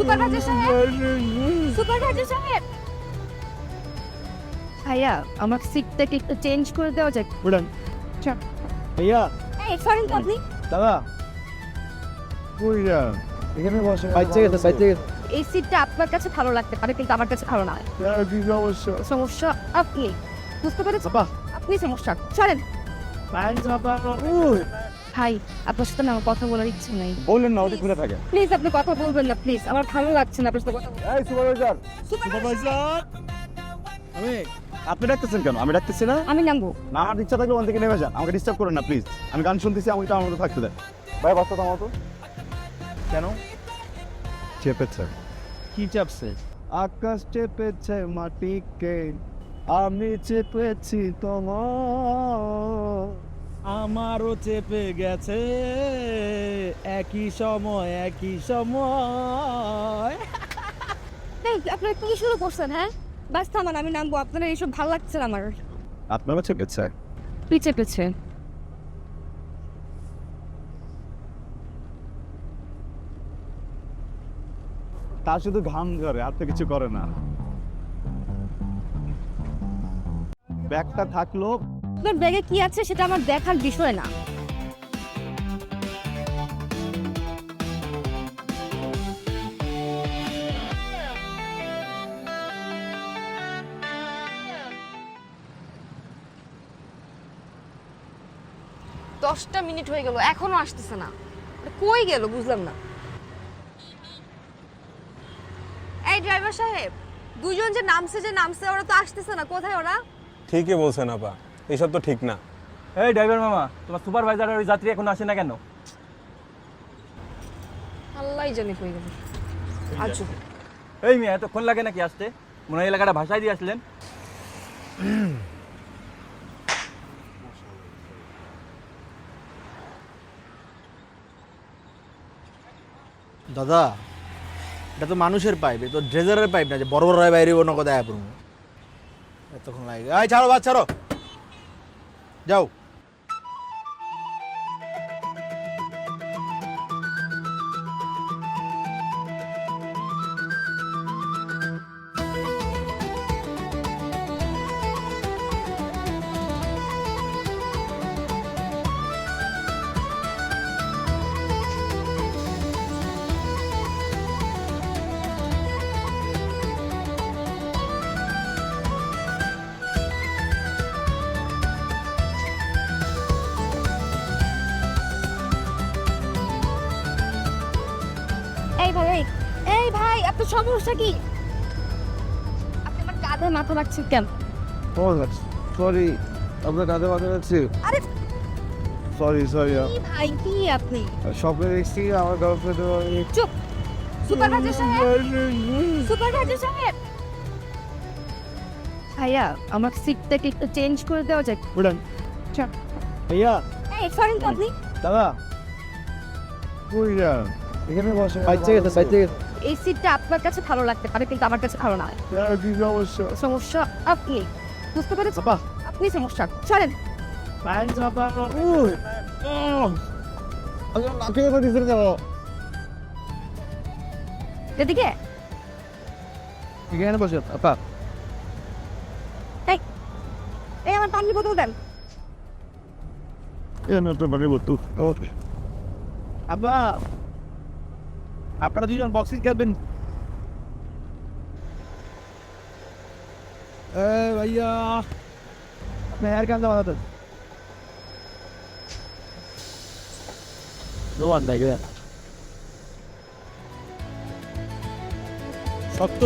Supervisor সাহেব, supervisor সাহেব। ভাইয়া আমার সিটটাকে একটু চেঞ্জ করে দেওয়া যায়? উড়ান ভাইয়া। এই সরেন তো আপনি। দাদা কই যান? এখানে বসে। বাইচে গেছে। এই সিটটা আপনার কাছে ভালো লাগতে পারে কিন্তু আমার কাছে ভালো না। কি সমস্যা? সমস্যা আপনি, বুঝতে পেরেছেন? বাবা আপনি সমস্যা। সরেন বাবা। ভাই, আপনার সাথে না আমার কথা বলার ইচ্ছে নেই। বললেন না ওটা খুলে থাকে। প্লিজ আপনি কথা বলবেন না, প্লিজ। আমার ভালো লাগছে না আপনার সাথে কথা বলতে। এই সুপারভাইজার। সুপারভাইজার আমি আপনি ডাকতেছেন কেন? আমি ডাকতেছি না। আমি নামবো না আমার ইচ্ছা থাকলে ওখান থেকে নেমে যান, আমাকে ডিস্টার্ব করেন না প্লিজ। আমি গান শুনতেছি, আমাকে আমার মতো থাকতে দেন। ভাই বাচ্চা তো আমার তো কেন চেপেছে? কি চাপছে? আকাশ চেপেছে মাটিকে, আমি চেপেছি তোমার। আমারও চেপে গেছে একই সময়। এই, আপনারা কি শুরু করছেন? হ্যাঁ বাস থামান, আমি নামবো। আপনারা এইসব ভালো লাগছে না আমার। আপনারও চেপেছে? পিছে পিছে তা শুধু ঘাম ঝরে, আর তো কিছু করে না। ব্যাগটা থাকলো। আপনার ব্যাগে কি আছে সেটা আমার দেখার বিষয় না। দশটা মিনিট হয়ে গেল, এখনো আসতেছে না। কই গেল বুঝলাম না। এই ড্রাইভার সাহেব, দুজন যে নামছে ওরা তো আসতেছে না। কোথায় ওরা? ঠিকই বলছেন আপা, এইসব তো ঠিক না। এই ড্রাইভার মামা, তোমার সুপারভাইজার আর ওই যাত্রী এখন আসে না কেন? আল্লাহই জানে কই গেল। আচ্ছা এই মেয়ে, এতক্ষণ লাগে নাকি আসতে? মনে হয় এলাকাটা ভাষায় দিয়ে আসলেন। দাদা এটা তো মানুষের পাইপ, তো ড্রেজারের পাইপ না যে বড় বড় বাইরে অন্য কথা আয়া পড়বো। এতক্ষণ লাগে। এই ছাড়ো বাস ছাড়ো, যাও। এই ভাই, এই ভাই, আপনার সমস্যা কি? আপনি আমার কাঁধে মাথা রাখছেন কেন? ও সরি, আপনার কাঁধে মাথা যাচ্ছে। আরে সরি কি ভাই, কি আপনি? স্বপ্নে দেখছি আমার গার্লফ্রেন্ড। চুপ। সুপারভাইজার সাহেব, সুপারভাইজার সাহেব। ভাইয়া আমার সিটটাকে একটু চেঞ্জ করে দেওয়া যায়? উড়ান ভাইয়া। এই সরেন তো আপনি। দাদা কই যান? এখানে বসে। বাইচে গেছে। এই সিটটা আপনার কাছে ভালো লাগতে পারে কিন্তু আমার কাছে ভালো না। কি সমস্যা? সমস্যা আপনি, বুঝতে পেরেছেন? বাবা আপনি সমস্যা। সরেন বাবা। লাঠি কথা দিচ্ছেন কেন? এদিকে। এখানে বসে আপা। এই, এই আমার পানির বোতল দেন। তো মানে বলতো আব্বা, আপনারা দুজন বক্সিং খেলবেন? ভাইয়া মেয়ের কান্দা বানাতেন শক্ত